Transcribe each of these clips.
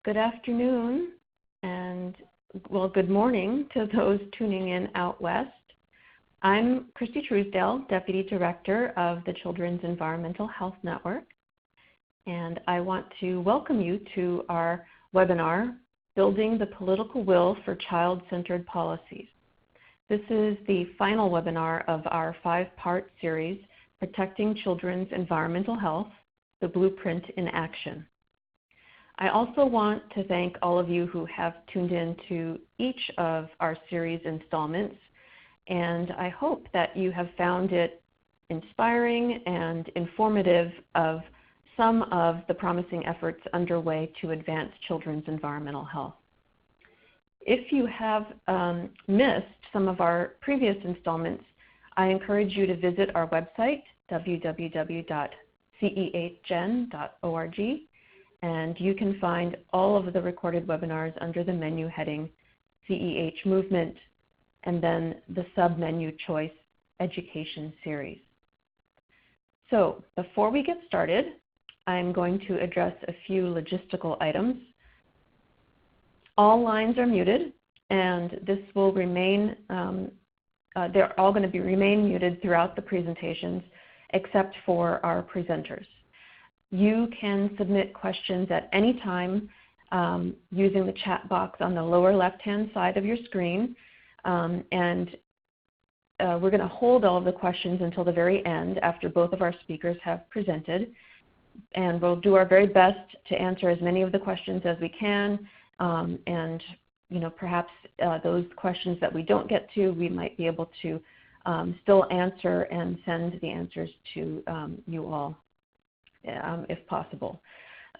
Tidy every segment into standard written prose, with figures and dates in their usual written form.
Good afternoon, and well, good morning to those tuning in out west. I'm Christy Truesdale, Deputy Director of the Children's Environmental Health Network, and I want to welcome you to our webinar, Building the Political Will for Child-Centered Policies. This is the final webinar of our 5-part series, Protecting Children's Environmental Health, the Blueprint in Action. I also want to thank all of you who have tuned in to each of our series installments, and I hope that you have found it inspiring and informative of some of the promising efforts underway to advance children's environmental health. If you have missed some of our previous installments, I encourage you to visit our website, www.cehgen.org, and you can find all of the recorded webinars under the menu heading CEH Movement and then the sub-menu choice Education Series. So before we get started, I'm going to address a few logistical items. All lines are muted, and this will remain, they're all going to remain muted throughout the presentations except for our presenters. You can submit questions at any time using the chat box on the lower left-hand side of your screen, and we're going to hold all of the questions until the very end after both of our speakers have presented, and we'll do our very best to answer as many of the questions as we can, and perhaps those questions that we don't get to, we might be able to still answer and send the answers to you all, if possible.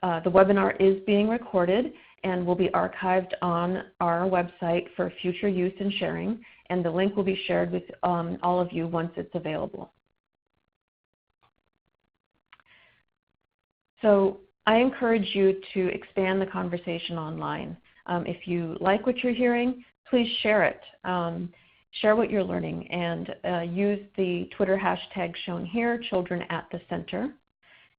The webinar is being recorded and will be archived on our website for future use and sharing, and the link will be shared with all of you once it's available. So I encourage you to expand the conversation online. If you like what you're hearing, please share it. Share what you're learning, and use the Twitter hashtag shown here, #ChildrenAtTheCenter.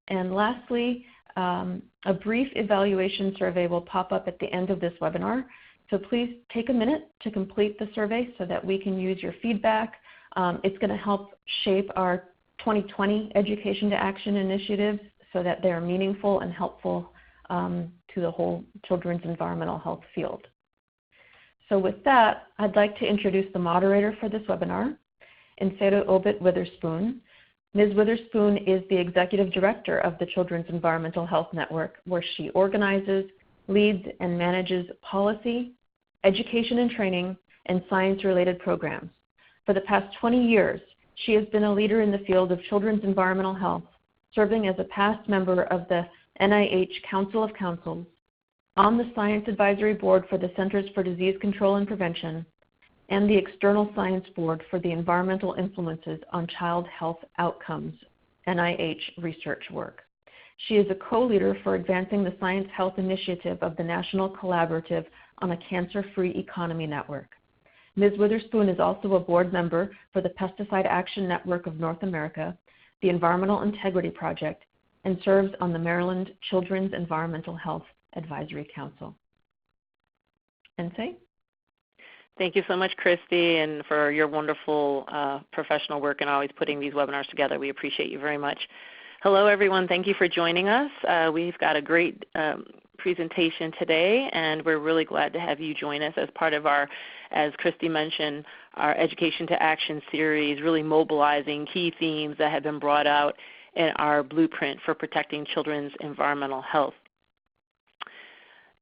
And lastly, a brief evaluation survey will pop up at the end of this webinar. So please take a minute to complete the survey so that we can use your feedback. It's going to help shape our 2020 Education to Action initiatives so that they are meaningful and helpful to the whole children's environmental health field. So with that, I'd like to introduce the moderator for this webinar, Nsero Obit Witherspoon. Ms. Witherspoon is the Executive Director of the Children's Environmental Health Network, where she organizes, leads, and manages policy, education and training, and science-related programs. For the past 20 years, she has been a leader in the field of children's environmental health, serving as a past member of the NIH Council of Councils, on the Science Advisory Board for the Centers for Disease Control and Prevention, and the External Science Board for the Environmental Influences on Child Health Outcomes, NIH research work. She is a co-leader for advancing the Science Health Initiative of the National Collaborative on a Cancer-Free Economy Network. Ms. Witherspoon is also a board member for the Pesticide Action Network of North America, the Environmental Integrity Project, and serves on the Maryland Children's Environmental Health Advisory Council. Nsé? Thank you so much, Christy, and for your wonderful professional work and always putting these webinars together. We appreciate you very much. Hello, everyone. Thank you for joining us. We've got a great presentation today, and we're really glad to have you join us as part of our, as Christy mentioned, our Education to Action series, really mobilizing key themes that have been brought out in our blueprint for protecting children's environmental health.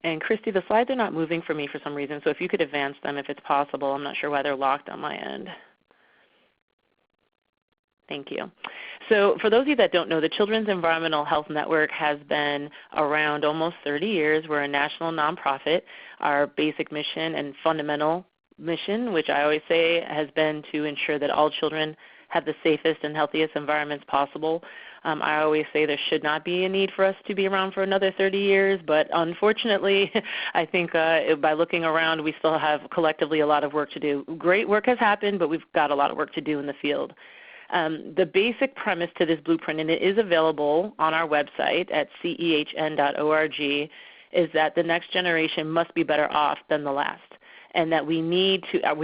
And Christy, the slides are not moving for me for some reason, so if you could advance them if it's possible. I'm not sure why they're locked on my end. Thank you. So for those of you that don't know, the Children's Environmental Health Network has been around almost 30 years. We're a national nonprofit. Our basic mission and fundamental mission, which I always say has been to ensure that all children have the safest and healthiest environments possible. I always say there should not be a need for us to be around for another 30 years, but unfortunately, I think by looking around, we still have collectively a lot of work to do. Great work has happened, but we've got a lot of work to do in the field. The basic premise to this blueprint, and it is available on our website at cehn.org, is that the next generation must be better off than the last, and that we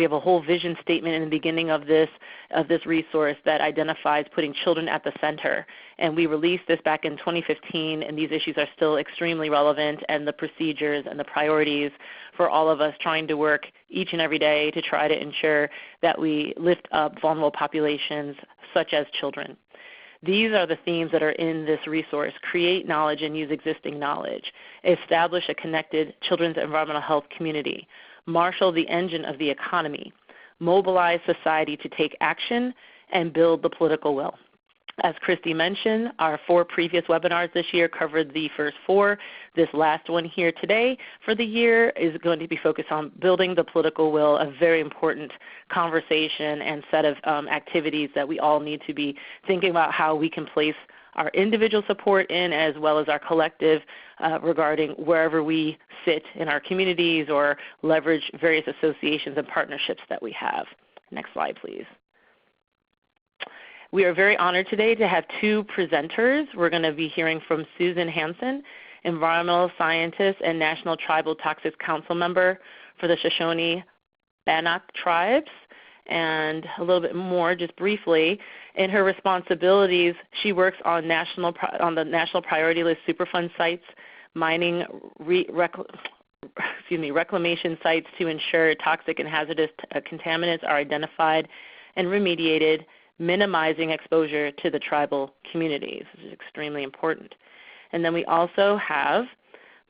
have a whole vision statement in the beginning of this resource that identifies putting children at the center. And we released this back in 2015, and these issues are still extremely relevant, and the procedures and the priorities for all of us trying to work each and every day to try to ensure that we lift up vulnerable populations such as children. These are the themes that are in this resource: create knowledge and use existing knowledge, establish a connected children's environmental health community, marshal the engine of the economy, mobilize society to take action, and build the political will. As Christy mentioned, our 4 previous webinars this year covered the first 4. This last one here today for the year is going to be focused on building the political will, a very important conversation and set of activities that we all need to be thinking about how we can place our individual support in, as well as our collective regarding wherever we sit in our communities or leverage various associations and partnerships that we have. Next slide, please. We are very honored today to have 2 presenters. We're going to be hearing from Susan Hansen, environmental scientist and National Tribal Toxics Council member for the Shoshone-Bannock tribes. And a little bit more, just briefly, in her responsibilities, she works on the National Priority List Superfund sites, mining reclamation sites to ensure toxic and hazardous contaminants are identified and remediated, minimizing exposure to the tribal communities, which is extremely important. And then we also have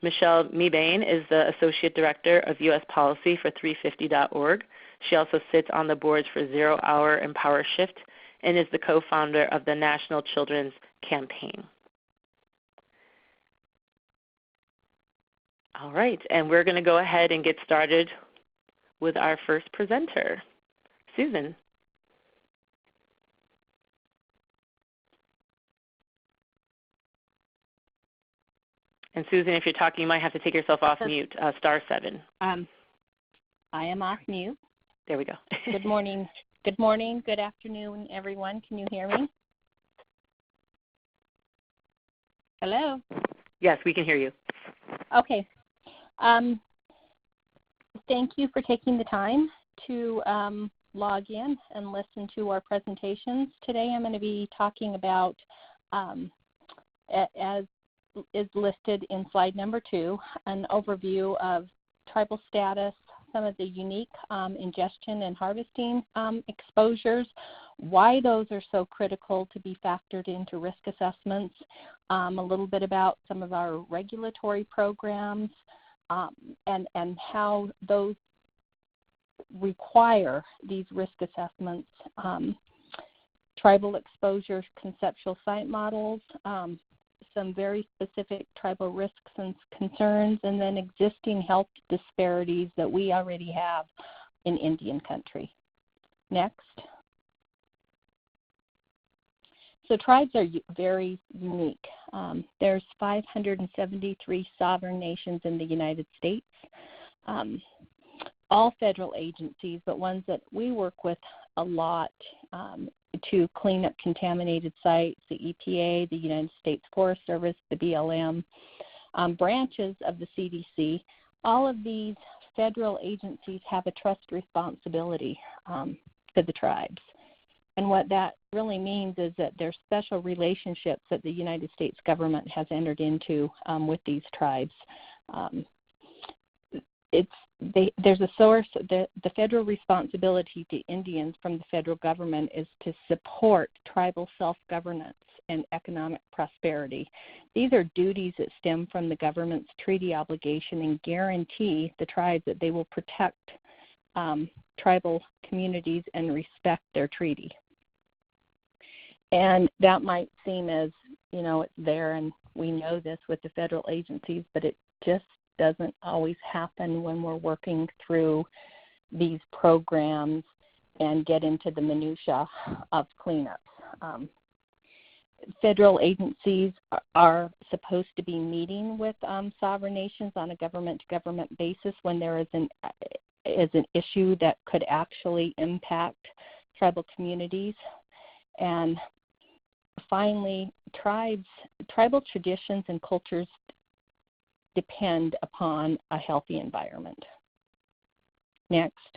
Michelle Mebane is the Associate Director of U.S. Policy for 350.org. She also sits on the boards for 0 Hour and Power Shift and is the co-founder of the National Children's Campaign. All right, and we're going to go ahead and get started with our first presenter, Susan. And Susan, if you're talking, you might have to take yourself off mute, *7. I am off mute. There we go. Good morning. Good morning. Good afternoon, everyone. Can you hear me? Hello? Yes, we can hear you. Okay. Thank you for taking the time to log in and listen to our presentations. Today I'm going to be talking about, as is listed in slide number 2, an overview of tribal status, some of the unique ingestion and harvesting exposures, why those are so critical to be factored into risk assessments, a little bit about some of our regulatory programs, and how those require these risk assessments, tribal exposure conceptual site models, some very specific tribal risks and concerns, and then existing health disparities that we already have in Indian country. Next. So tribes are very unique. There's 573 sovereign nations in the United States, all federal agencies, but ones that we work with a lot to clean up contaminated sites, the EPA, the United States Forest Service, the BLM, branches of the CDC. All of these federal agencies have a trust responsibility to the tribes. And what that really means is that there's special relationships that the United States government has entered into with these tribes. There's a source, the federal responsibility to Indians from the federal government is to support tribal self-governance and economic prosperity. These are duties that stem from the government's treaty obligation and guarantee the tribes that they will protect tribal communities and respect their treaty. And that might seem as, it's there and we know this with the federal agencies, but it just doesn't always happen when we're working through these programs and get into the minutia of cleanups. Federal agencies are supposed to be meeting with sovereign nations on a government-to-government basis when there is an issue that could actually impact tribal communities. And finally, tribal traditions and cultures, depend upon a healthy environment. Next.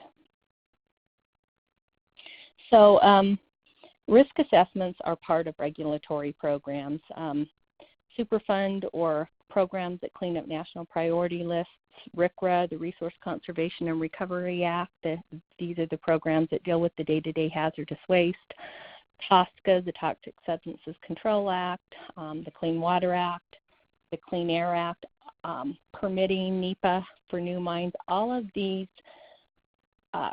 So risk assessments are part of regulatory programs. Superfund or programs that clean up national priority lists, RCRA, the Resource Conservation and Recovery Act, these are the programs that deal with the day-to-day hazardous waste. TSCA, the Toxic Substances Control Act, the Clean Water Act, the Clean Air Act, permitting NEPA for new mines, all of these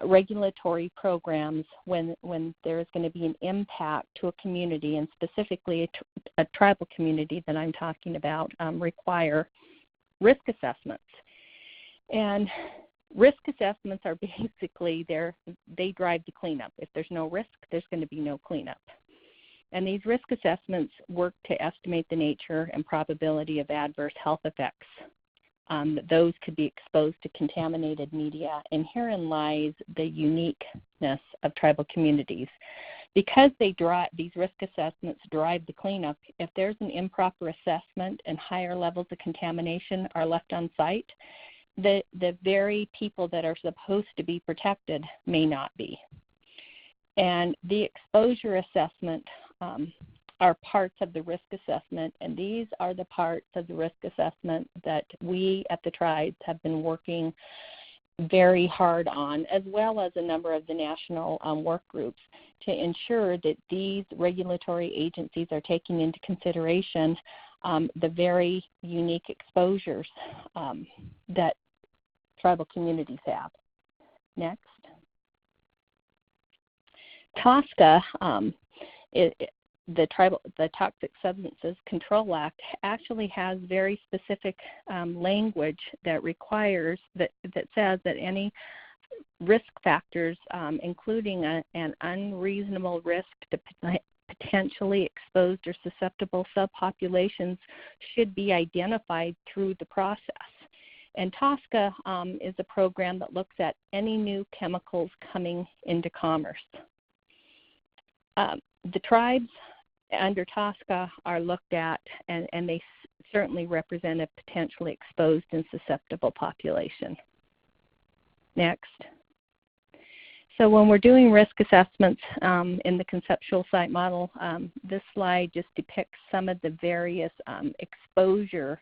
regulatory programs, when there is going to be an impact to a community, and specifically a tribal community that I'm talking about, require risk assessments. And risk assessments are basically they drive the cleanup. If there's no risk, there's going to be no cleanup. And these risk assessments work to estimate the nature and probability of adverse health effects. Those could be exposed to contaminated media, and herein lies the uniqueness of tribal communities. Because these risk assessments drive the cleanup, if there's an improper assessment and higher levels of contamination are left on site, the very people that are supposed to be protected may not be. And the exposure assessment are parts of the risk assessment, and these are the parts of the risk assessment that we at the tribes have been working very hard on, as well as a number of the national work groups, to ensure that these regulatory agencies are taking into consideration the very unique exposures that tribal communities have. Next. TSCA, the Toxic Substances Control Act, actually has very specific language that requires that says that any risk factors, including an unreasonable risk to potentially exposed or susceptible subpopulations, should be identified through the process. And TSCA is a program that looks at any new chemicals coming into commerce. The tribes under TSCA are looked at, and they certainly represent a potentially exposed and susceptible population. Next. So when we're doing risk assessments in the conceptual site model, this slide just depicts some of the various exposure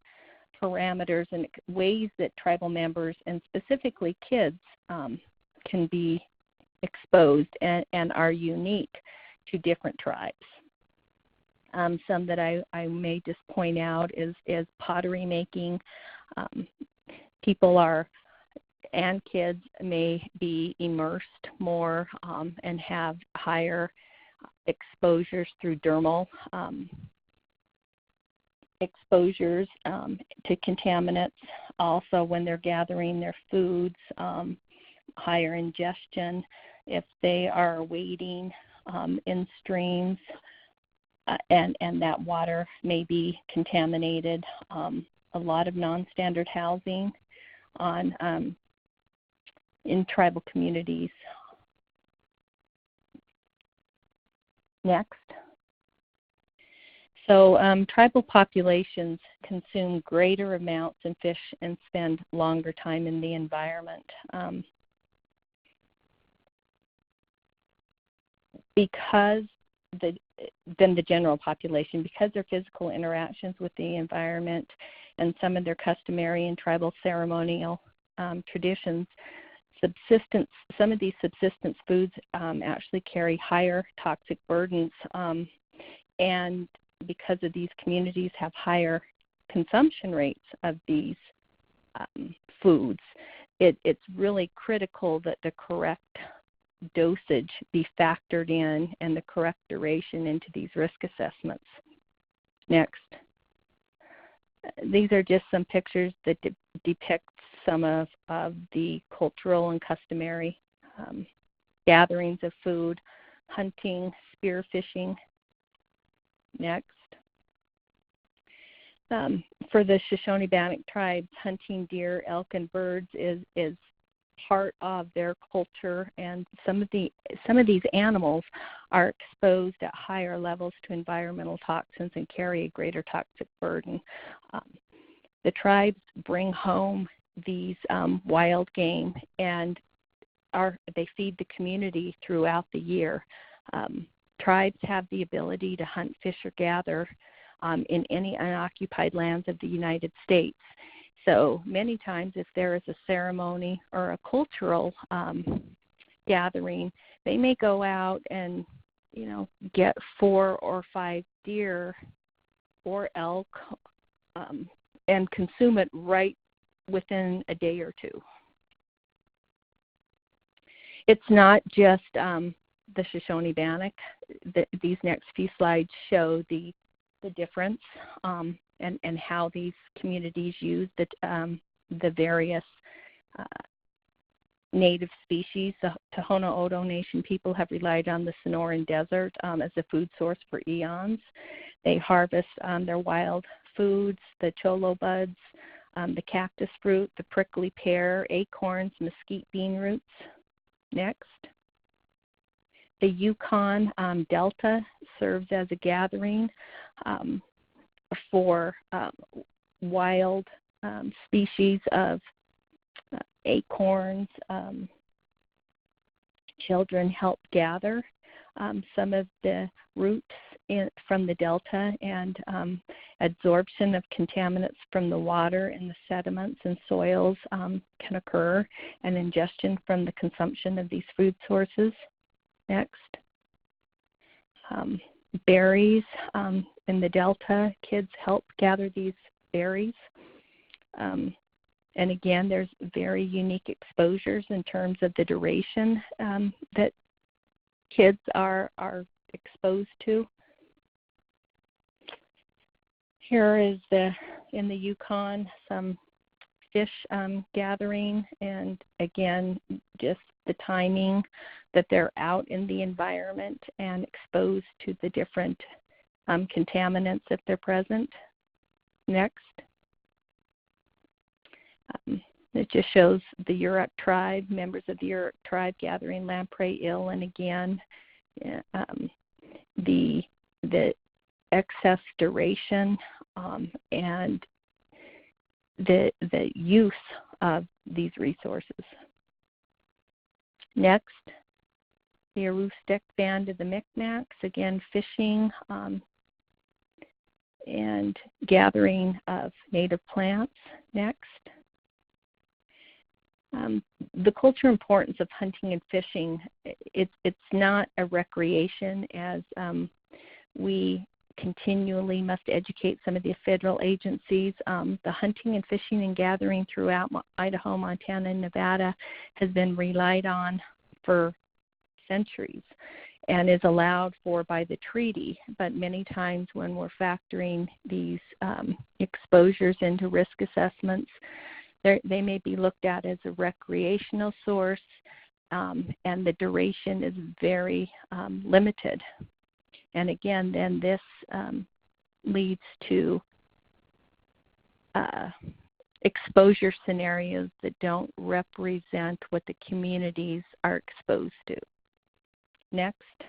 parameters and ways that tribal members, and specifically kids, can be exposed and are unique to different tribes. Some that I may just point out is pottery making. People and kids may be immersed more and have higher exposures through dermal exposures to contaminants. Also, when they're gathering their foods, higher ingestion. If they are wading in streams and that water may be contaminated. A lot of non-standard housing in tribal communities. Next. So tribal populations consume greater amounts of fish and spend longer time in the environment. Than the general population, because their physical interactions with the environment and some of their customary and tribal ceremonial traditions, some of these subsistence foods actually carry higher toxic burdens, and because of these communities have higher consumption rates of these foods, it's really critical that the correct dosage be factored in and the correct duration into these risk assessments. Next. These are just some pictures that depict some of the cultural and customary gatherings of food, hunting, spearfishing. Next. For the Shoshone-Bannock tribes, hunting deer, elk, and birds is part of their culture, and some of these animals are exposed at higher levels to environmental toxins and carry a greater toxic burden. The tribes bring home these wild game, and they feed the community throughout the year. Tribes have the ability to hunt, fish, or gather in any unoccupied lands of the United States. So many times if there is a ceremony or a cultural gathering, they may go out and, get 4 or 5 deer or elk and consume it right within a day or two. It's not just the Shoshone-Bannock. These next few slides show the difference and how these communities use the various native species. The Tohono O'odham Nation people have relied on the Sonoran Desert as a food source for eons. They harvest their wild foods, the cholo buds, the cactus fruit, the prickly pear, acorns, mesquite bean roots. Next. The Yukon Delta serves as a gathering for wild species of acorns. Children help gather some of the roots from the delta, and absorption of contaminants from the water and the sediments and soils can occur, and ingestion from the consumption of these food sources. Next. Berries in the delta, kids help gather these berries. And again, there's very unique exposures in terms of the duration that kids are exposed to. Here is in the Yukon some fish gathering, and again, just the timing that they're out in the environment and exposed to the different contaminants if they're present. Next. It just shows the YUROK tribe, members of the YUROK tribe gathering lamprey ill, and again, the excess duration and the use of these resources. Next, the Aroostook Band of the Micmacs, again fishing and gathering of native plants. Next. The cultural importance of hunting and fishing, it's not a recreation, as we continually must educate some of the federal agencies. The hunting and fishing and gathering throughout Idaho, Montana, and Nevada has been relied on for centuries and is allowed for by the treaty. But many times when we're factoring these exposures into risk assessments, they may be looked at as a recreational source, and the duration is very limited. And again, then this leads to exposure scenarios that don't represent what the communities are exposed to. Next.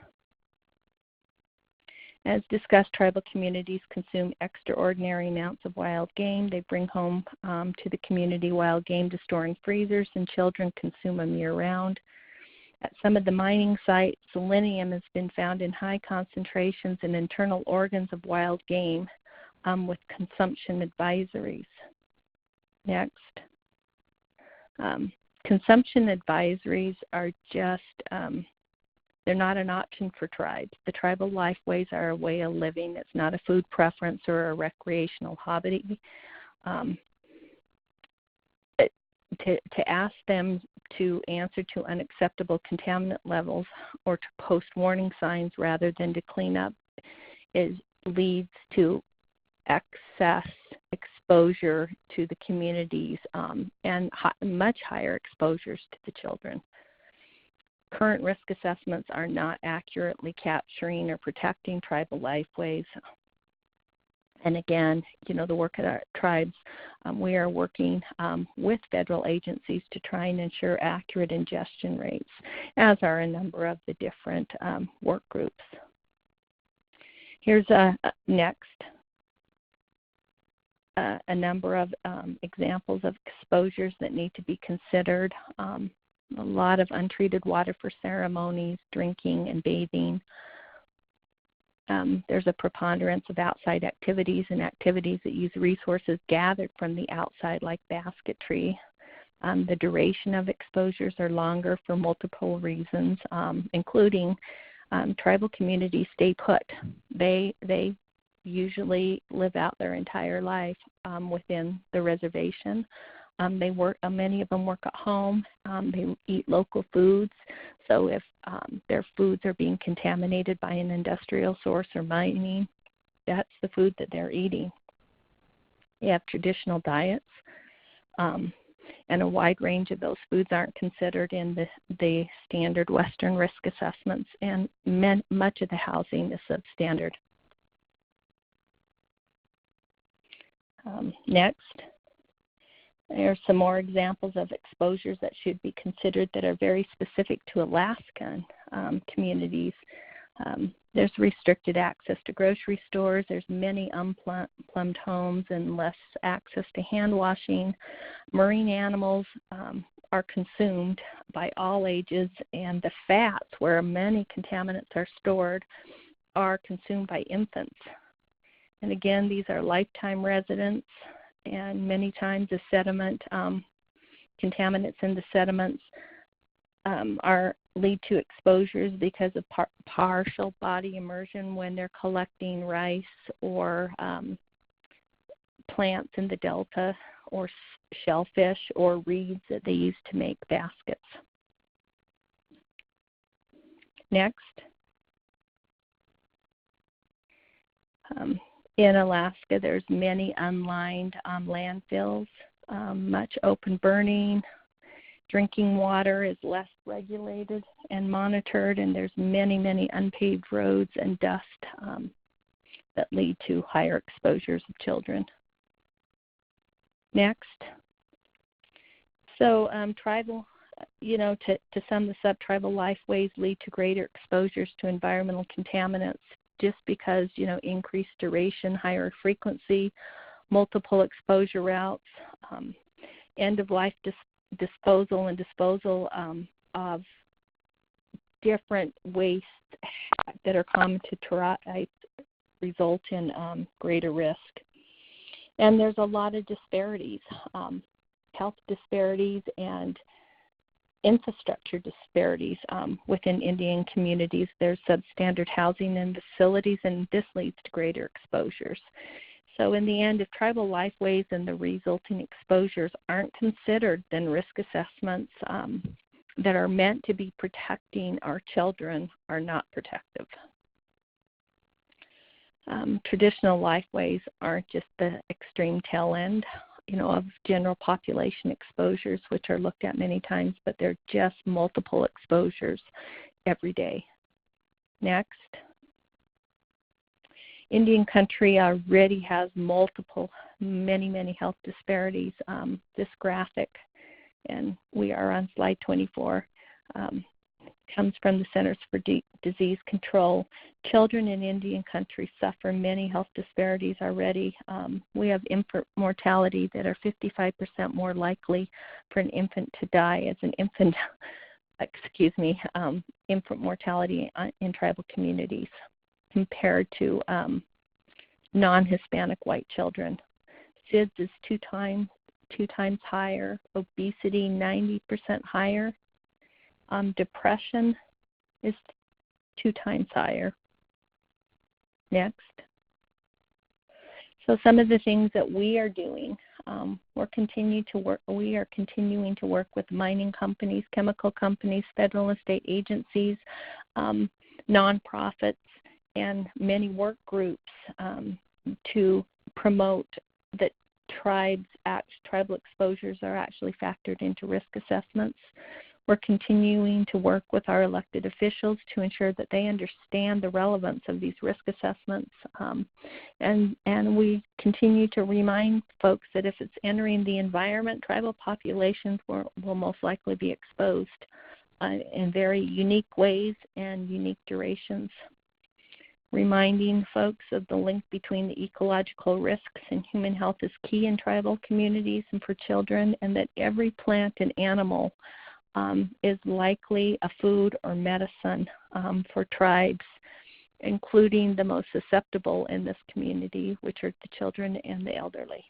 As discussed, tribal communities consume extraordinary amounts of wild game. They bring home to the community wild game to store in freezers, and children consume them year-round. At some of the mining sites, selenium has been found in high concentrations in internal organs of wild game with consumption advisories. Next. Consumption advisories are just they're not an option for tribes. The tribal lifeways are a way of living. It's not a food preference or a recreational hobby. To ask them to answer to unacceptable contaminant levels or to post warning signs rather than to clean up leads to excess exposure to the communities and much higher exposures to the children. Current risk assessments are not accurately capturing or protecting tribal lifeways. And again, the work of our tribes, we are working with federal agencies to try and ensure accurate ingestion rates, as are a number of the different work groups. Here's next. a number of examples of exposures that need to be considered. A lot of untreated water for ceremonies, drinking, and bathing. There's a preponderance of outside activities and activities that use resources gathered from the outside, like basketry. The duration of exposures are longer for multiple reasons, including tribal communities stay put. They usually live out their entire life within the reservation. They work. Many of them work at home. They eat local foods. So if their foods are being contaminated by an industrial source or mining, that's the food that they're eating. They have traditional diets, and a wide range of those foods aren't considered in the standard Western risk assessments, and much of the housing is substandard. Next, there's some more examples of exposures that should be considered that are very specific to Alaskan communities. There's restricted access to grocery stores. There's many unplumbed homes and less access to hand washing. Marine animals are consumed by all ages, and the fats, where many contaminants are stored, are consumed by infants. And again, these are lifetime residents, and many times the sediment, contaminants in the sediments lead to exposures because of partial body immersion when they're collecting rice or plants in the delta, or shellfish or reeds that they use to make baskets. Next. In Alaska, there's many unlined landfills, much open burning. Drinking water is less regulated and monitored, and there's many, many unpaved roads and dust that lead to higher exposures of children. Next. So tribal, to sum this up, tribal lifeways lead to greater exposures to environmental contaminants just because, increased duration, higher frequency, multiple exposure routes, end-of-life disposal and disposal of different waste that are common to tribes result in greater risk. And there's a lot of disparities, health disparities and infrastructure disparities within Indian communities. There's substandard housing and facilities, and this leads to greater exposures. So in the end, if tribal lifeways and the resulting exposures aren't considered, then risk assessments that are meant to be protecting our children are not protective. Traditional lifeways aren't just the extreme tail end, of general population exposures, which are looked at many times, but they're just multiple exposures every day. Next. Indian country already has many health disparities. This graphic, and we are on slide 24, comes from the Centers for Disease Control. Children in Indian country suffer many health disparities already. We have infant mortality that are 55% more likely for an infant to die as an infant, infant mortality in tribal communities compared to non-Hispanic white children. SIDS is two times higher. Obesity, 90% higher. Depression is 2 times higher. Next. So some of the things that we are doing, we are continuing to work with mining companies, chemical companies, federal and state agencies, nonprofits, and many work groups to promote that tribal exposures are actually factored into risk assessments. We're continuing to work with our elected officials to ensure that they understand the relevance of these risk assessments. And we continue to remind folks that if it's entering the environment, tribal populations will most likely be exposed in very unique ways and unique durations. reminding folks of the link between the ecological risks and human health is key in tribal communities and for children, and that every plant and animal is likely a food or medicine for tribes, including the most susceptible in this community, which are the children and the elderly.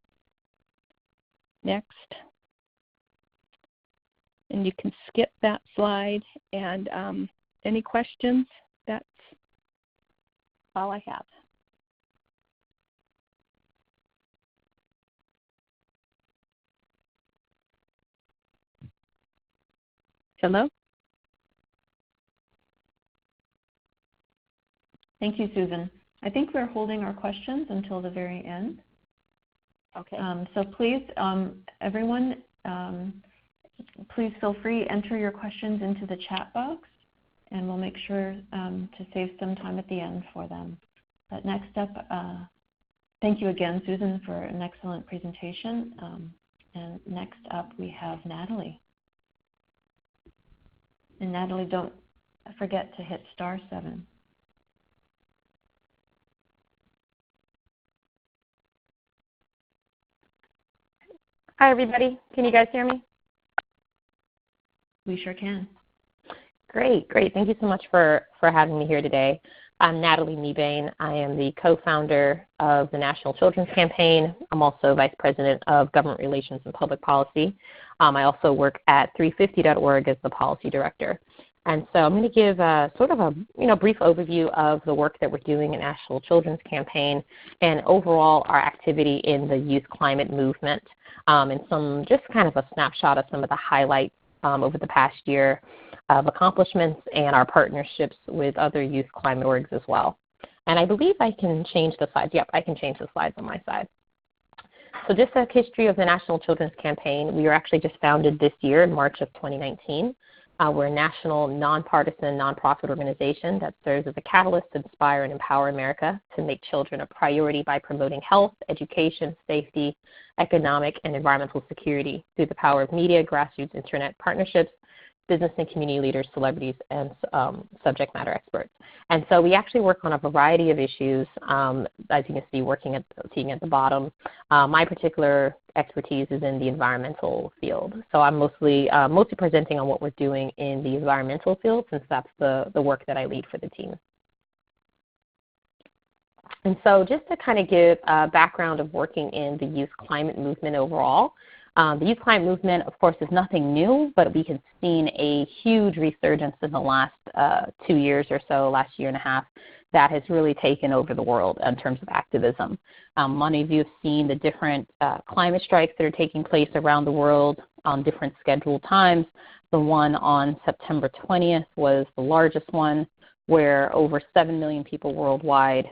Next. And you can skip that slide. And any questions? That's all I have. Hello? Thank you, Susan. I think we're holding our questions until the very end. Okay. So please, everyone, please feel free to enter your questions into the chat box, and we'll make sure to save some time at the end for them. But next up, thank you again, Susan, for an excellent presentation. And next up, we have Natalie. And Natalie, don't forget to hit *7. Hi, everybody. Can you guys hear me? We sure can. Great. Thank you so much for having me here today. I'm Natalie Mebane. I am the co-founder of the National Children's Campaign. I'm also Vice President of Government Relations and Public Policy. I also work at 350.org as the Policy Director. And so I'm going to give sort of a brief overview of the work that we're doing in National Children's Campaign and overall our activity in the youth climate movement, and some just kind of a snapshot of some of the highlights over the past year of accomplishments and our partnerships with other youth climate orgs as well. And I believe I can change the slides. Yep, I can change the slides on my side. So just a history of the National Children's Campaign. We were actually just founded this year in March of 2019. We're a national, nonpartisan, nonprofit organization that serves as a catalyst to inspire and empower America to make children a priority by promoting health, education, safety, economic, and environmental security through the power of media, grassroots internet partnerships, business and community leaders, celebrities, and subject matter experts. And so we actually work on a variety of issues, as you can see, seeing at the bottom. My particular expertise is in the environmental field. So I'm mostly presenting on what we're doing in the environmental field, since that's the work that I lead for the team. And so just to kind of give a background of working in the youth climate movement overall, the youth climate movement, of course, is nothing new, but we have seen a huge resurgence in the last 2 years or so, last year and a half, that has really taken over the world in terms of activism. Many of you have seen the different climate strikes that are taking place around the world on different scheduled times. The one on September 20th was the largest one, where over 7 million people worldwide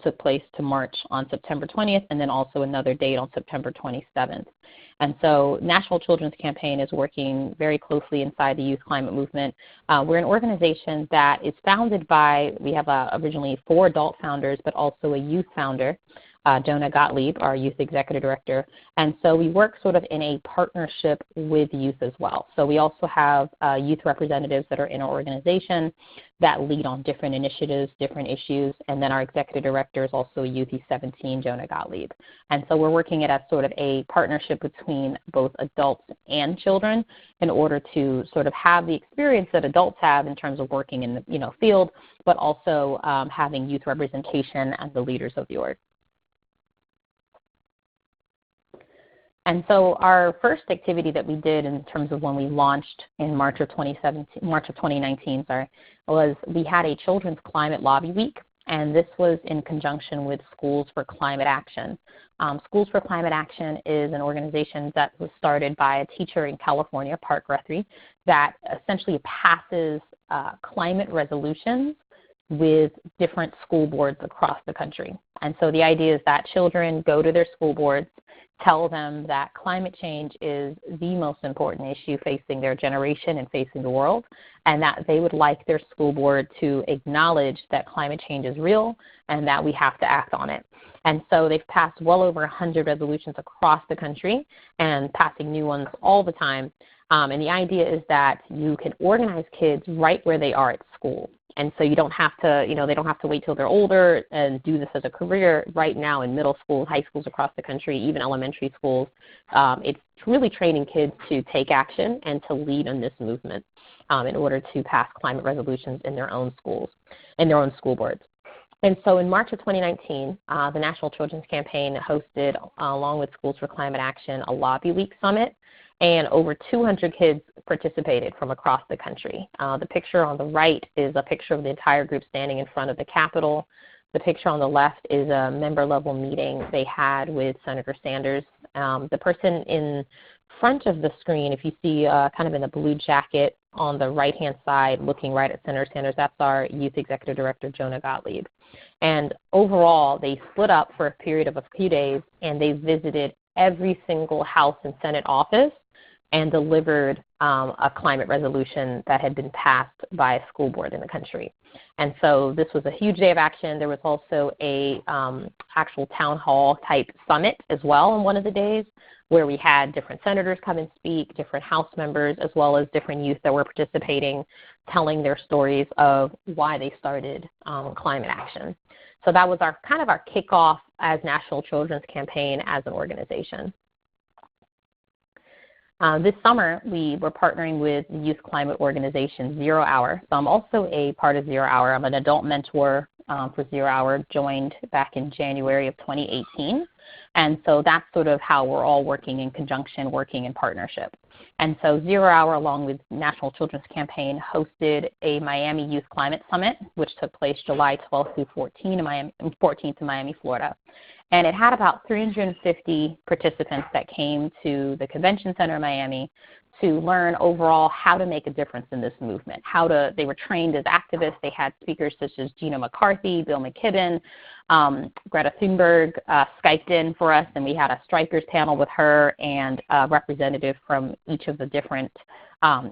took place to march on September 20th, and then also another date on September 27th. And so National Children's Campaign is working very closely inside the youth climate movement. We're an organization that is founded by, we have originally 4 adult founders, but also a youth founder, Jonah Gottlieb, our youth executive director. And so we work sort of in a partnership with youth as well. So we also have youth representatives that are in our organization that lead on different initiatives, different issues, and then our executive director is also a youth, he's 17, Jonah Gottlieb. And so we're working it as sort of a partnership between both adults and children in order to sort of have the experience that adults have in terms of working in the field, but also having youth representation as the leaders of the org. And so our first activity that we did in terms of when we launched in March of 2019, was we had a Children's Climate Lobby Week, and this was in conjunction with Schools for Climate Action. Schools for Climate Action is an organization that was started by a teacher in California, Park Guthrie, that essentially passes climate resolutions with different school boards across the country. And so the idea is that children go to their school boards, tell them that climate change is the most important issue facing their generation and facing the world, and that they would like their school board to acknowledge that climate change is real and that we have to act on it. And so they've passed well over 100 resolutions across the country and passing new ones all the time. And the idea is that you can organize kids right where they are at school. And so you don't have to, they don't have to wait till they're older and do this as a career. Right now in middle schools, high schools across the country, even elementary schools, it's really training kids to take action and to lead in this movement in order to pass climate resolutions in their own schools, in their own school boards. And so in March of 2019, the National Children's Campaign hosted, along with Schools for Climate Action, a Lobby Week Summit, and over 200 kids participated from across the country. The picture on the right is a picture of the entire group standing in front of the Capitol. The picture on the left is a member-level meeting they had with Senator Sanders. The person in front of the screen, if you see kind of in a blue jacket on the right-hand side looking right at Senator Sanders, that's our Youth Executive Director, Jonah Gottlieb. And overall, they split up for a period of a few days, and they visited every single House and Senate office and delivered a climate resolution that had been passed by a school board in the country. And so this was a huge day of action. There was also a actual town hall type summit as well on one of the days, where we had different senators come and speak, different House members, as well as different youth that were participating, telling their stories of why they started climate action. So that was our kind of our kickoff as National Children's Campaign as an organization. This summer, we were partnering with the youth climate organization 0 Hour. So I'm also a part of 0 Hour. I'm an adult mentor for 0 Hour, joined back in January of 2018. And so that's sort of how we're all working in conjunction, working in partnership. And so 0 Hour, along with National Children's Campaign, hosted a Miami Youth Climate Summit, which took place July 12th through 14th in Miami, Florida. And it had about 350 participants that came to the Convention Center in Miami to learn overall how to make a difference in this movement. They were trained as activists. They had speakers such as Gina McCarthy, Bill McKibben, Greta Thunberg Skyped in for us, and we had a strikers panel with her and a representative from each of the different,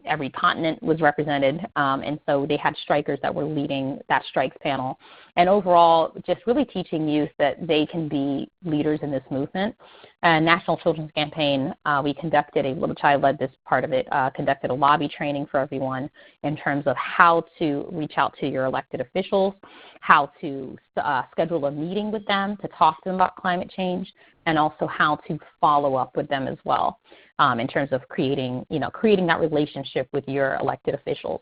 every continent was represented, and so they had strikers that were leading that strikes panel. And overall, just really teaching youth that they can be leaders in this movement. And National Children's Campaign, we conducted, a little child led this part of it, conducted a lobby training for everyone in terms of how to reach out to your elected officials, how to schedule a meeting with them to talk to them about climate change, and also how to follow up with them as well in terms of creating that relationship with your elected officials.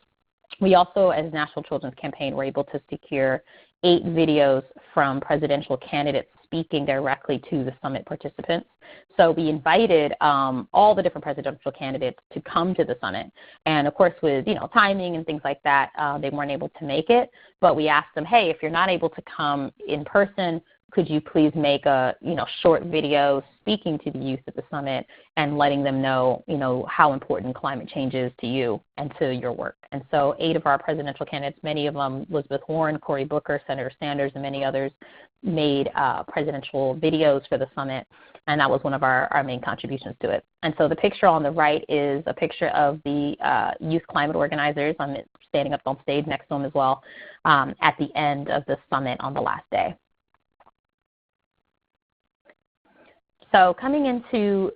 We also, as National Children's Campaign, were able to secure 8 videos from presidential candidates speaking directly to the summit participants. So we invited all the different presidential candidates to come to the summit. And of course, with timing and things like that, they weren't able to make it. But we asked them, hey, if you're not able to come in person, could you please make a short video speaking to the youth at the summit and letting them know how important climate change is to you and to your work. And so 8 of our presidential candidates, many of them, Elizabeth Warren, Cory Booker, Senator Sanders, and many others, made presidential videos for the summit, and that was one of our main contributions to it. And so the picture on the right is a picture of the youth climate organizers. I'm standing up on stage next to them as well at the end of the summit on the last day. So coming into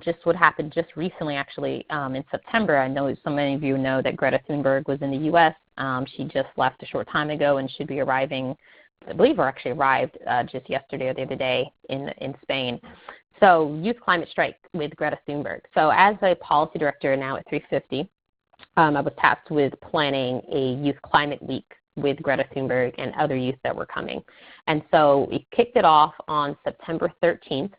just what happened just recently, actually, in September, I know so many of you know that Greta Thunberg was in the U.S. She just left a short time ago and should be arriving, I believe, or actually arrived just yesterday or the other day in Spain. So youth climate strike with Greta Thunberg. So as a policy director now at 350, I was tasked with planning a youth climate week with Greta Thunberg and other youth that were coming. And so we kicked it off on September 13th.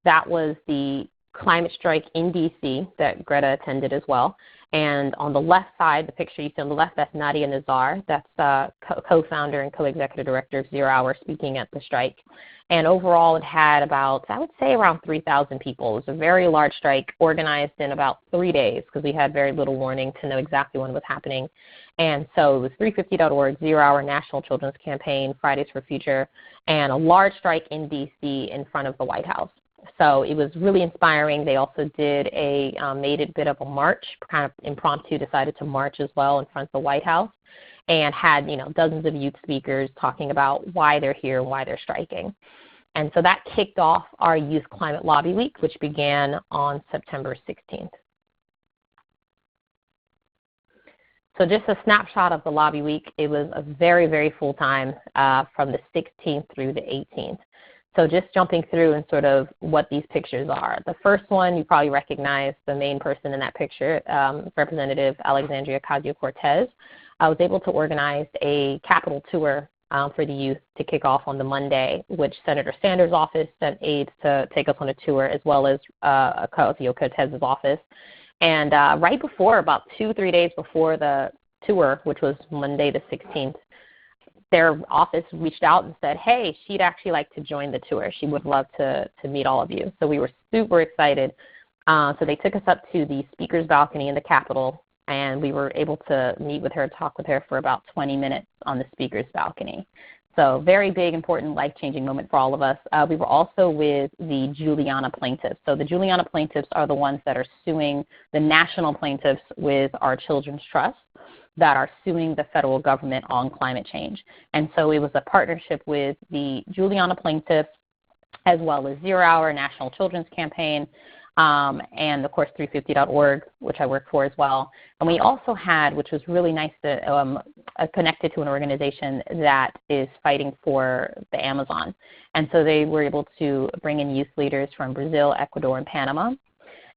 That was the climate strike in D.C. that Greta attended as well. And on the left side, the picture you see on the left, that's Nadia Nazar. That's co-founder and co-executive director of 0 Hour speaking at the strike. And overall, it had about, I would say, around 3,000 people. It was a very large strike organized in about 3 days because we had very little warning to know exactly when it was happening. And so it was 350.org, 0 Hour, National Children's Campaign, Fridays for Future, and a large strike in D.C. in front of the White House. So it was really inspiring. They also did made it a bit of a march, kind of impromptu, decided to march as well in front of the White House, and had dozens of youth speakers talking about why they're here and why they're striking. And so that kicked off our Youth Climate Lobby Week, which began on September 16th. So just a snapshot of the lobby week. It was a very, very full time from the 16th through the 18th. So just jumping through and sort of what these pictures are. The first one, you probably recognize the main person in that picture, Representative Alexandria Ocasio-Cortez. I was able to organize a Capitol tour for the youth to kick off on the Monday, which Senator Sanders' office sent aides to take us on a tour, as well as Ocasio-Cortez's office. And right before, about 2-3 days before the tour, which was Monday the 16th, their office reached out and said, hey, she'd actually like to join the tour. She would love to meet all of you. So we were super excited. So they took us up to the speaker's balcony in the Capitol, and we were able to meet with her, talk with her for about 20 minutes on the speaker's balcony. So very big, important, life-changing moment for all of us. We were also with the Juliana plaintiffs. So the Juliana plaintiffs are the ones that are suing the national plaintiffs with our Children's Trust that are suing the federal government on climate change. And so it was a partnership with the Juliana plaintiffs, as well as 0 Hour National Children's Campaign, and of course 350.org, which I work for as well. And we also had, which was really nice, to connected to an organization that is fighting for the Amazon. And so they were able to bring in youth leaders from Brazil, Ecuador, and Panama.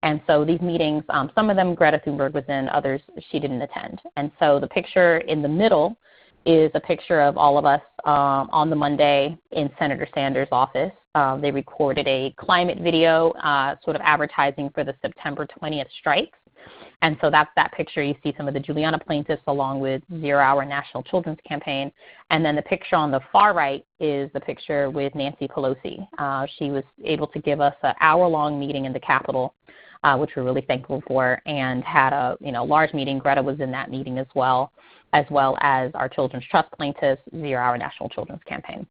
And so these meetings, some of them Greta Thunberg was in, others she didn't attend. And so the picture in the middle is a picture of all of us on the Monday in Senator Sanders' office. They recorded a climate video sort of advertising for the September 20th strikes. And so that's that picture. You see some of the Juliana plaintiffs along with 0 Hour National Children's Campaign. And then the picture on the far right is the picture with Nancy Pelosi. She was able to give us an hour-long meeting in the Capitol, which we're really thankful for, and had a large meeting. Greta was in that meeting as well as our Children's Trust plaintiffs, 0 Hour National Children's Campaign.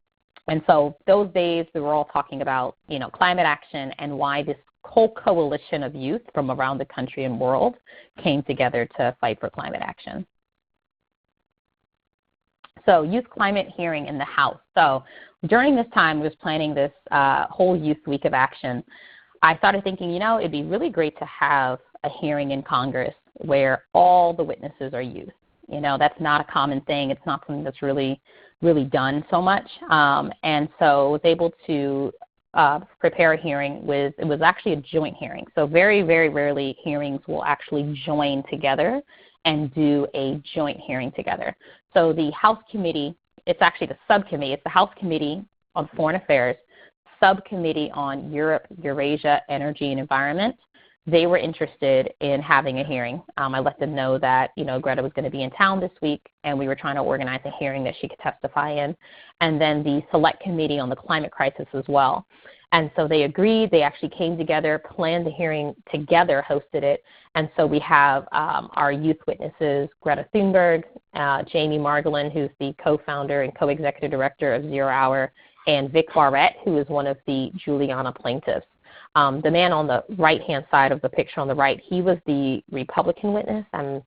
And so those days we were all talking about climate action and why this whole coalition of youth from around the country and world came together to fight for climate action. So youth climate hearing in the House. So during this time, I was planning this whole youth week of action. I started thinking, it'd be really great to have a hearing in Congress where all the witnesses are youth. That's not a common thing. It's not something that's really done so much. And so I was able to prepare a hearing with, it was actually a joint hearing. So very, very rarely hearings will actually join together and do a joint hearing together. So the House committee, it's actually the subcommittee, it's the House Committee on Foreign Affairs, Subcommittee on Europe, Eurasia, Energy, and Environment. They were interested in having a hearing. I let them know that, Greta was going to be in town this week, and we were trying to organize a hearing that she could testify in. And then the Select Committee on the Climate Crisis as well. And so they agreed. They actually came together, planned the hearing together, hosted it. And so we have our youth witnesses, Greta Thunberg, Jamie Margolin, who's the co-founder and co-executive director of 0 Hour, and Vic Barrett, who is one of the Juliana plaintiffs. The man on the right-hand side of the picture on the right, he was the Republican witness. I'm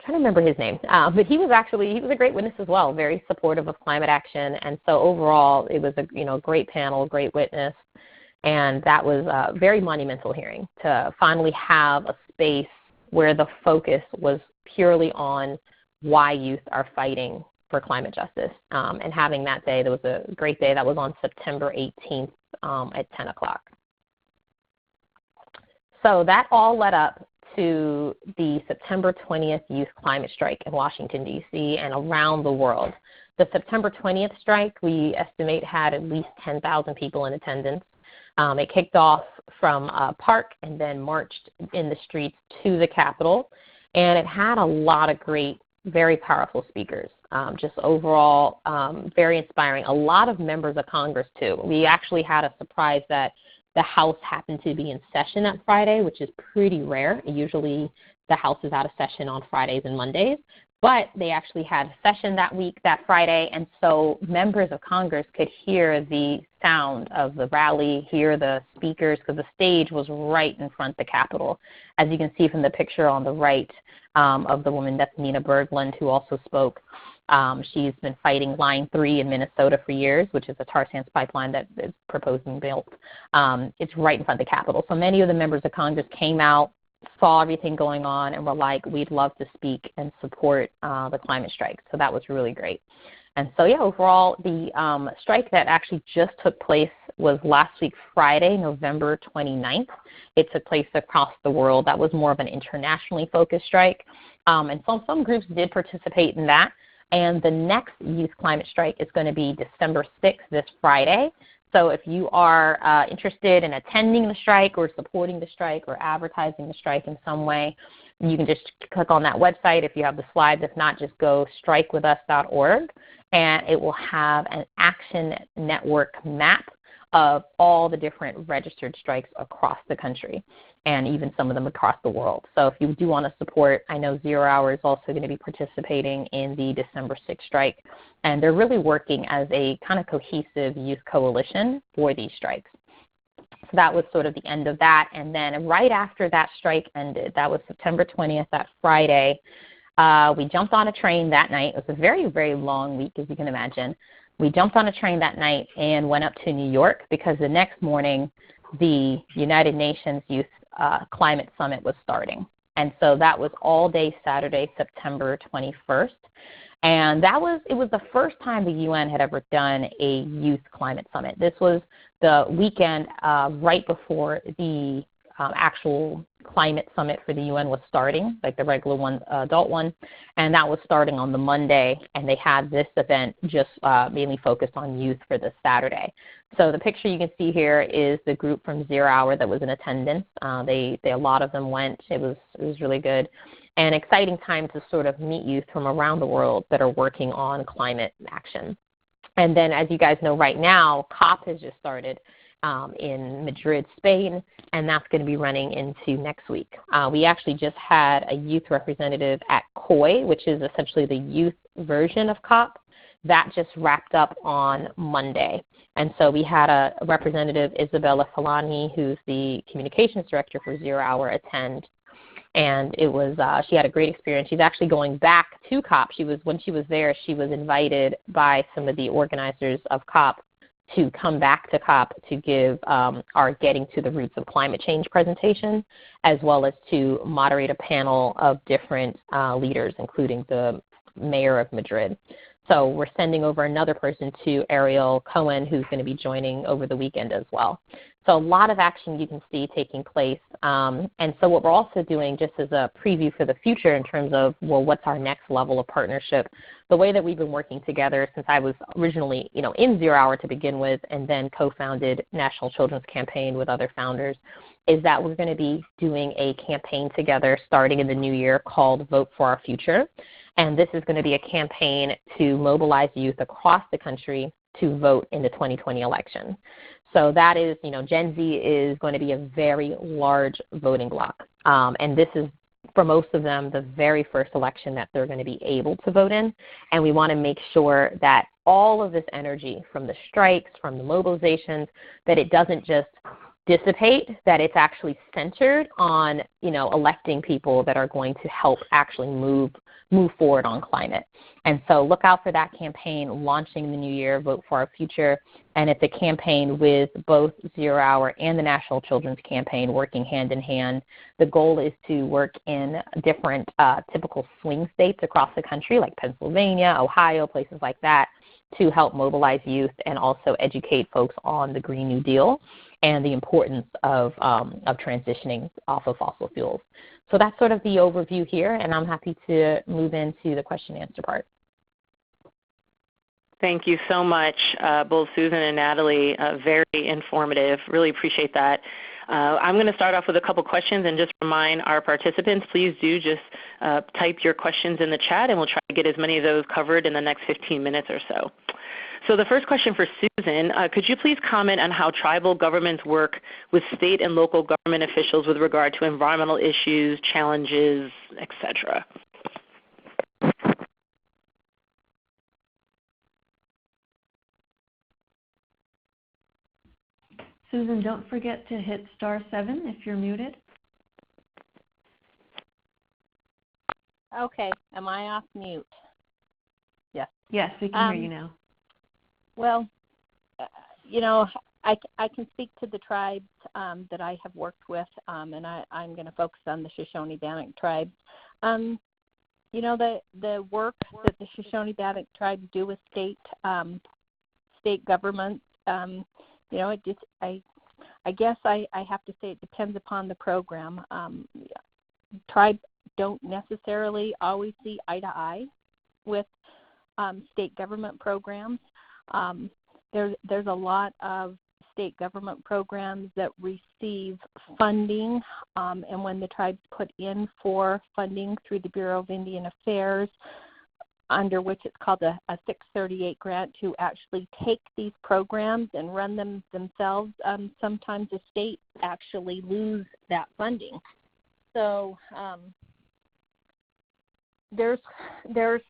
trying to remember his name. But he was a great witness as well, very supportive of climate action. And so overall, it was a great panel, great witness. And that was a very monumental hearing to finally have a space where the focus was purely on why youth are fighting for climate justice. And having that day, there was a great day that was on September 18th at 10 o'clock. So that all led up to the September 20th youth climate strike in Washington, D.C. and around the world. The September 20th strike, we estimate, had at least 10,000 people in attendance. It kicked off from a park and then marched in the streets to the Capitol. And it had a lot of great, very powerful speakers. Just overall, very inspiring. A lot of members of Congress, too. We actually had a surprise that the House happened to be in session that Friday, which is pretty rare. Usually the House is out of session on Fridays and Mondays. But they actually had a session that week, that Friday, and so members of Congress could hear the sound of the rally, hear the speakers, because the stage was right in front of the Capitol. As you can see from the picture on the right of the woman, that's Nina Berglund, who also spoke. She's been fighting Line 3 in Minnesota for years, which is a tar sands pipeline that is proposed and built. It's right in front of the Capitol. So many of the members of Congress came out, saw everything going on and were like, we'd love to speak and support the climate strike. So that was really great. And so, yeah, overall, the strike that actually just took place was last week, Friday, November 29th. It took place across the world. That was more of an internationally focused strike. And some groups did participate in that. And the next youth climate strike is going to be December 6th, this Friday. So if you are interested in attending the strike or supporting the strike or advertising the strike in some way, you can just click on that website if you have the slides. If not, just go strikewithus.org, and it will have an action network map of all the different registered strikes across the country and even some of them across the world. So if you do want to support, I know 0 Hour is also going to be participating in the December 6th strike, and they're really working as a kind of cohesive youth coalition for these strikes. So that was sort of the end of that. And then right after that strike ended, that was September 20th, that Friday, we jumped on a train that night. It was a very, very long week, as you can imagine. We jumped on a train that night and went up to New York because the next morning the United Nations Youth Climate Summit was starting. And so that was all day Saturday, September 21st. And it was the first time the UN had ever done a youth climate summit. This was the weekend right before the actual climate summit for the UN was starting, like the regular one, adult one, and that was starting on the Monday, and they had this event just mainly focused on youth for this Saturday. So the picture you can see here is the group from 0 Hour that was in attendance. A lot of them went. It was really good. An exciting time to sort of meet youth from around the world that are working on climate action. And then, as you guys know, right now, COP has just started in Madrid, Spain, and that's going to be running into next week. We actually just had a youth representative at COI, which is essentially the youth version of COP. That just wrapped up on Monday. And so we had a representative, Isabella Falani, who's the communications director for 0 Hour, attend. And it was she had a great experience. She's actually going back to COP. When she was there, she was invited by some of the organizers of COP to come back to COP to give our Getting to the Roots of Climate Change presentation, as well as to moderate a panel of different leaders, including the mayor of Madrid. So we're sending over another person to Ariel Cohen, who's going to be joining over the weekend as well. So a lot of action you can see taking place. And so what we're also doing, just as a preview for the future in terms of, well, what's our next level of partnership, the way that we've been working together since I was originally in 0 Hour to begin with and then co-founded National Children's Campaign with other founders, is that we're going to be doing a campaign together starting in the new year called Vote for Our Future. And this is going to be a campaign to mobilize youth across the country to vote in the 2020 election. So that is, Gen Z is going to be a very large voting bloc. And this is, for most of them, the very first election that they're going to be able to vote in. And we want to make sure that all of this energy from the strikes, from the mobilizations, that it doesn't just dissipate, that it's actually centered on, electing people that are going to help actually move forward on climate. And so look out for that campaign launching in the new year, Vote for Our Future. And it's a campaign with both 0 Hour and the National Children's Campaign working hand in hand. The goal is to work in different typical swing states across the country, like Pennsylvania, Ohio, places like that, to help mobilize youth and also educate folks on the Green New Deal and the importance of transitioning off of fossil fuels. So that's sort of the overview here, and I'm happy to move into the question and answer part. Thank you so much, both Susan and Natalie. Very informative. Really appreciate that. I'm going to start off with a couple questions and just remind our participants, please do just type your questions in the chat, and we'll try to get as many of those covered in the next 15 minutes or so. So the first question for Susan, could you please comment on how tribal governments work with state and local government officials with regard to environmental issues, challenges, etc.? Susan, don't forget to hit *7 if you're muted. Okay, am I off mute? Yes. Yes, we can hear you now. Well, I can speak to the tribes that I have worked with, and I'm going to focus on the Shoshone-Bannock tribes. The work that the Shoshone-Bannock tribes do with state governments, I guess I have to say it depends upon the program. Tribes don't necessarily always see eye to eye with state government programs. There's a lot of state government programs that receive funding, and when the tribes put in for funding through the Bureau of Indian Affairs, under which it's called a 638 grant, to actually take these programs and run them themselves, sometimes the states actually lose that funding. So there's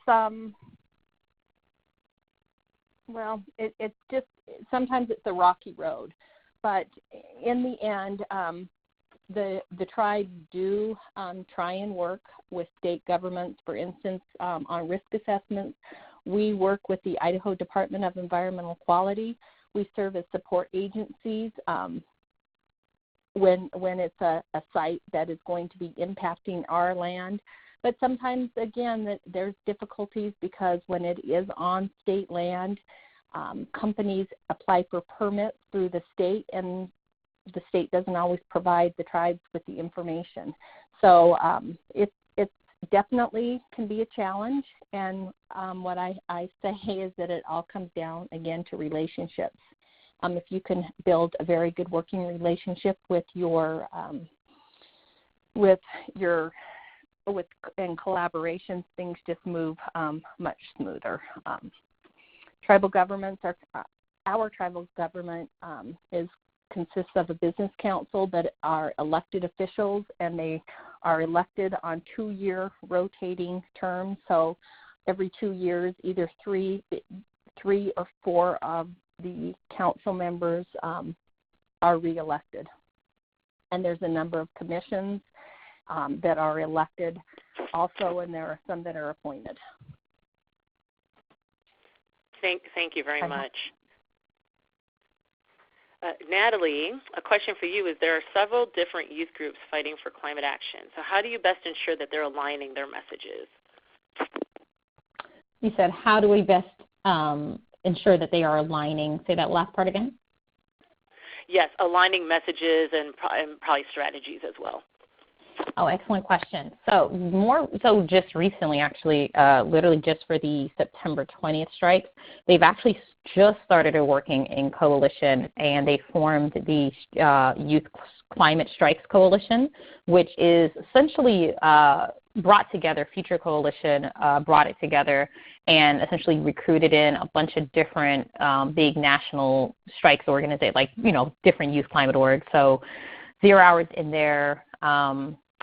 some, well, it's just, sometimes it's a rocky road, but in the end, the tribes do try and work with state governments. For instance, on risk assessments, we work with the Idaho Department of Environmental Quality. We serve as support agencies when it's a site that is going to be impacting our land. But sometimes, again, there's difficulties because when it is on state land, companies apply for permits through the state, and the state doesn't always provide the tribes with the information. So it's definitely can be a challenge, and what I say is that it all comes down, again, to relationships. If you can build a very good working relationship with in collaboration, things just move much smoother. Tribal governments our tribal government consists of a business council that are elected officials, and they are elected on 2-year rotating terms. So every 2 years, either three or 4 of the council members are reelected. And there's a number of commissions that are elected also, and there are some that are appointed. Thank you very much. Natalie, a question for you is, there are several different youth groups fighting for climate action. So how do you best ensure that they're aligning their messages? You said, how do we best ensure that they are aligning? Say that last part again. Yes, aligning messages and probably strategies as well. Oh, excellent question. So just recently, actually, literally just for the September 20th strikes, they've actually just started working in coalition, and they formed the Youth Climate Strikes Coalition, which is essentially brought together, Future Coalition brought it together and essentially recruited in a bunch of different big national strikes organizations, like, different youth climate orgs. So 0 Hours in there,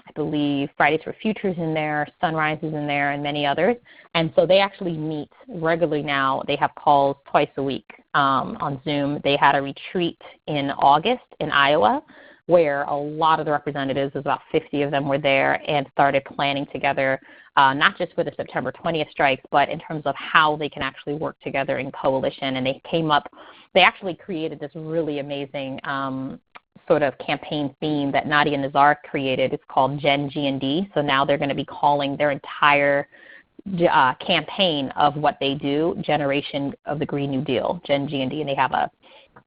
I believe Fridays for Future is in there, Sunrise is in there, and many others. And so they actually meet regularly now. They have calls twice a week on Zoom. They had a retreat in August in Iowa where a lot of the representatives, about 50 of them, were there and started planning together, not just for the September 20th strikes, but in terms of how they can actually work together in coalition. And they actually created this really amazing sort of campaign theme that Nadia Nazar created. It's called Gen G&D. So now they're going to be calling their entire campaign of what they do, Generation of the Green New Deal, Gen G&D, and they have a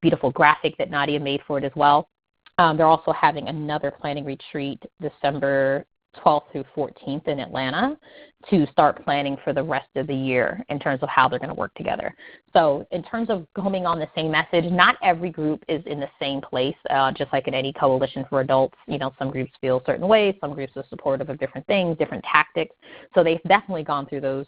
beautiful graphic that Nadia made for it as well. They're also having another planning retreat December 12th through 14th in Atlanta to start planning for the rest of the year in terms of how they're going to work together. So in terms of going on the same message, not every group is in the same place, just like in any coalition for adults. Some groups feel certain ways, some groups are supportive of different things, different tactics. So they've definitely gone through those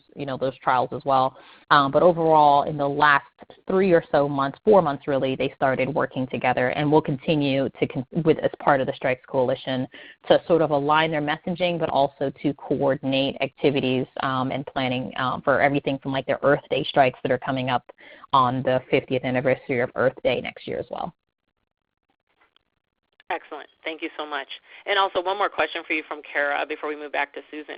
trials as well. But overall, in the last 3 or so months, 4 months really, they started working together, and will continue as part of the Strikes Coalition to sort of align their messaging, but also to coordinate activities and planning for everything from like their Earth Day strikes that are coming up on the 50th anniversary of Earth Day next year as well. Excellent. Thank you so much. And also one more question for you from Kara before we move back to Susan.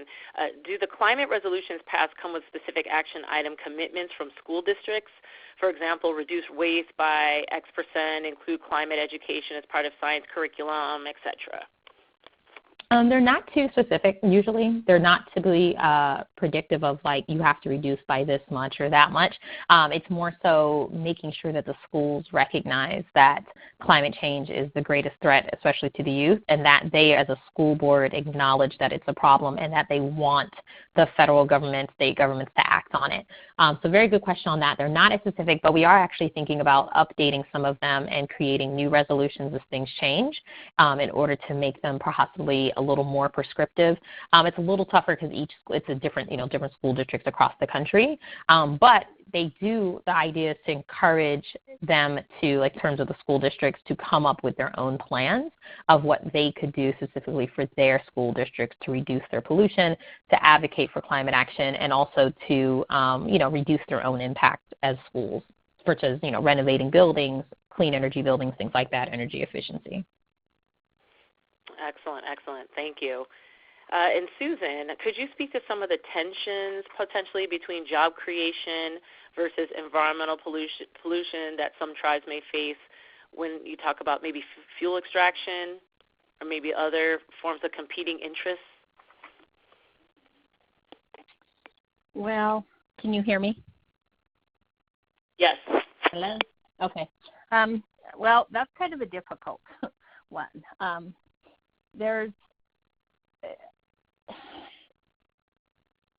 Do the climate resolutions passed come with specific action item commitments from school districts? For example, reduce waste by X%, include climate education as part of science curriculum, et cetera? They're not too specific usually. They're not typically predictive of like you have to reduce by this much or that much. It's more so making sure that the schools recognize that climate change is the greatest threat, especially to the youth, and that they as a school board acknowledge that it's a problem and that they want the federal government, state governments to act on it. So very good question on that. They're not as specific, but we are actually thinking about updating some of them and creating new resolutions as things change in order to make them possibly a little more prescriptive. It's a little tougher because it's a different, different school districts across the country. But the idea is to encourage them to, like in terms of the school districts, to come up with their own plans of what they could do specifically for their school districts to reduce their pollution, to advocate for climate action, and also to, reduce their own impact as schools, such as, renovating buildings, clean energy buildings, things like that, energy efficiency. Excellent, excellent. Thank you. And Susan, could you speak to some of the tensions potentially between job creation versus environmental pollution that some tribes may face when you talk about maybe fuel extraction or maybe other forms of competing interests? Well, can you hear me? Yes. Hello? Okay. Well, that's kind of a difficult one.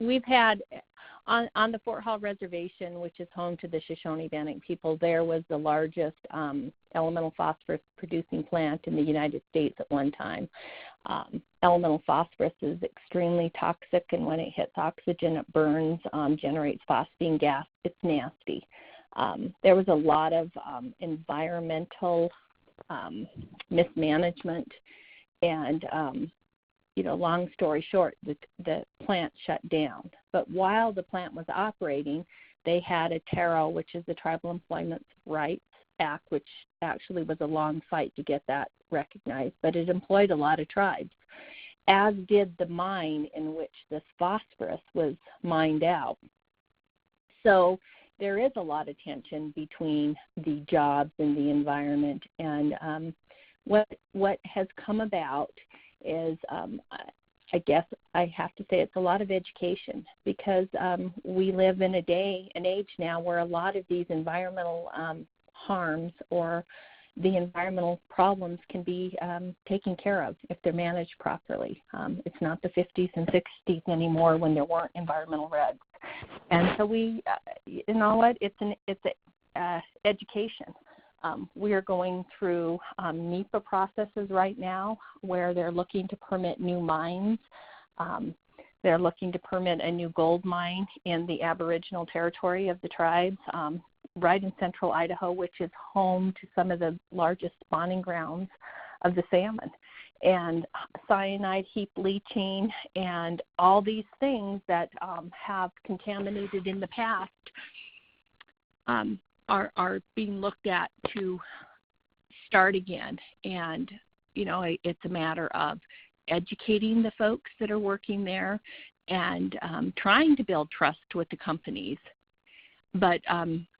We've had, on the Fort Hall Reservation, which is home to the Shoshone-Bannock people, there was the largest elemental phosphorus producing plant in the United States at one time. Elemental phosphorus is extremely toxic, and when it hits oxygen, it burns, generates phosphine gas. It's nasty. There was a lot of environmental mismanagement, and long story short, the plant shut down. But while the plant was operating, they had a TARO, which is the Tribal Employment Rights Act, which actually was a long fight to get that recognized, but it employed a lot of tribes, as did the mine in which this phosphorus was mined out. So there is a lot of tension between the jobs and the environment, and what has come about is, I guess I have to say, it's a lot of education, because we live in an age now where a lot of these environmental harms or the environmental problems can be taken care of if they're managed properly. It's not the 50s and 60s anymore when there weren't environmental regs. And so it's education. We are going through NEPA processes right now where they're looking to permit new mines. They're looking to permit a new gold mine in the Aboriginal territory of the tribes, right in central Idaho, which is home to some of the largest spawning grounds of the salmon. And cyanide heap leaching and all these things that have contaminated in the past are being looked at to start again. And, it's a matter of educating the folks that are working there and trying to build trust with the companies. But,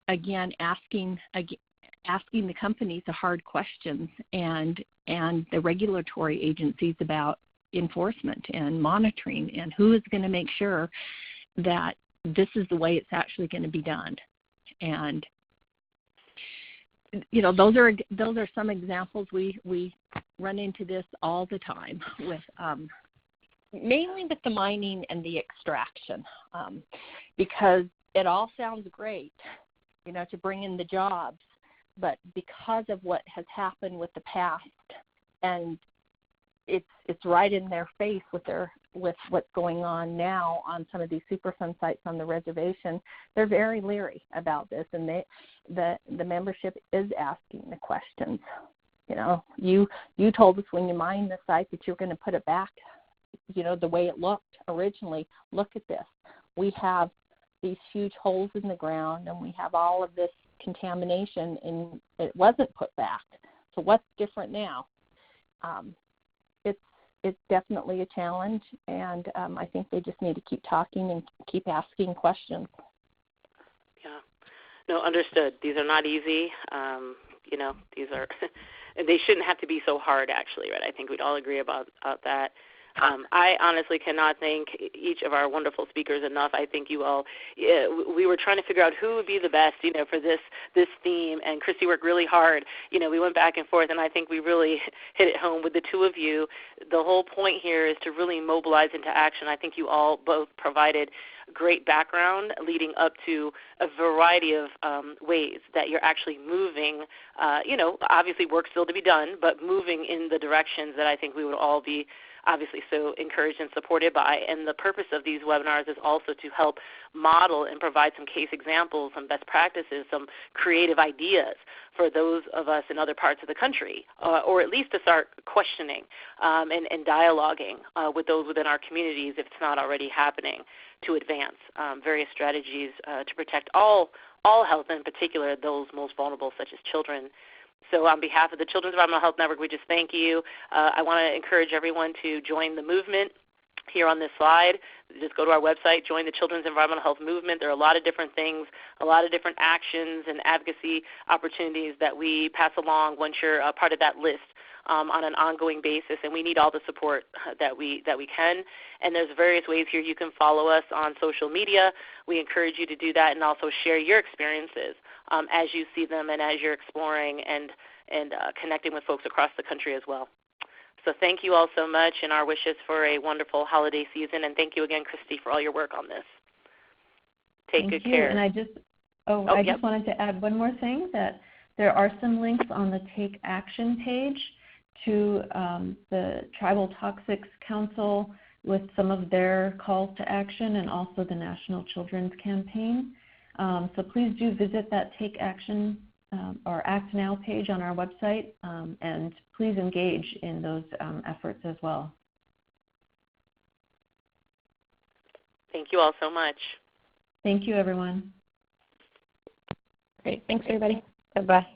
again, asking the companies the hard questions and the regulatory agencies about enforcement and monitoring and who is going to make sure that this is the way it's actually going to be done. And those are some examples. We run into this all the time with mainly with the mining and the extraction, because it all sounds great, to bring in the jobs, but because of what has happened with the past, and it's right in their face with what's going on now on some of these Superfund sites on the reservation, they're very leery about this, and the membership is asking the questions. You told us when you mined the site that you're going to put it back, the way it looked originally. Look at this. We have these huge holes in the ground, and we have all of this contamination, and it wasn't put back. So what's different now? it's definitely a challenge, and I think they just need to keep talking and keep asking questions. Yeah. No, understood. These are not easy. These are, they shouldn't have to be so hard, actually, right? I think we'd all agree about that. I honestly cannot thank each of our wonderful speakers enough. I think you all, we were trying to figure out who would be the best, for this theme, and Christy worked really hard. We went back and forth, and I think we really hit it home with the two of you. The whole point here is to really mobilize into action. I think you all both provided great background leading up to a variety of ways that you're actually moving, obviously work still to be done, but moving in the directions that I think we would all be obviously so encouraged and supported by. And the purpose of these webinars is also to help model and provide some case examples, some best practices, some creative ideas for those of us in other parts of the country, or at least to start questioning and dialoguing with those within our communities if it's not already happening, to advance various strategies to protect all health, and in particular those most vulnerable, such as children. So on behalf of the Children's Environmental Health Network, we just thank you. I want to encourage everyone to join the movement here on this slide. Just go to our website, join the Children's Environmental Health Movement. There are a lot of different things, a lot of different actions and advocacy opportunities that we pass along once you're a part of that list on an ongoing basis, and we need all the support that we can. And there's various ways here you can follow us on social media. We encourage you to do that and also share your experiences as you see them and as you're exploring and connecting with folks across the country as well. So thank you all so much, and our wishes for a wonderful holiday season. And thank you again, Christy, for all your work on this. Take good care. And I just wanted to add one more thing, that there are some links on the Take Action page to the Tribal Toxics Council with some of their calls to action, and also the National Children's Campaign. So please do visit that Take Action or Act Now page on our website, and please engage in those efforts as well. Thank you all so much. Thank you, everyone. Great. Thanks, everybody. Bye-bye.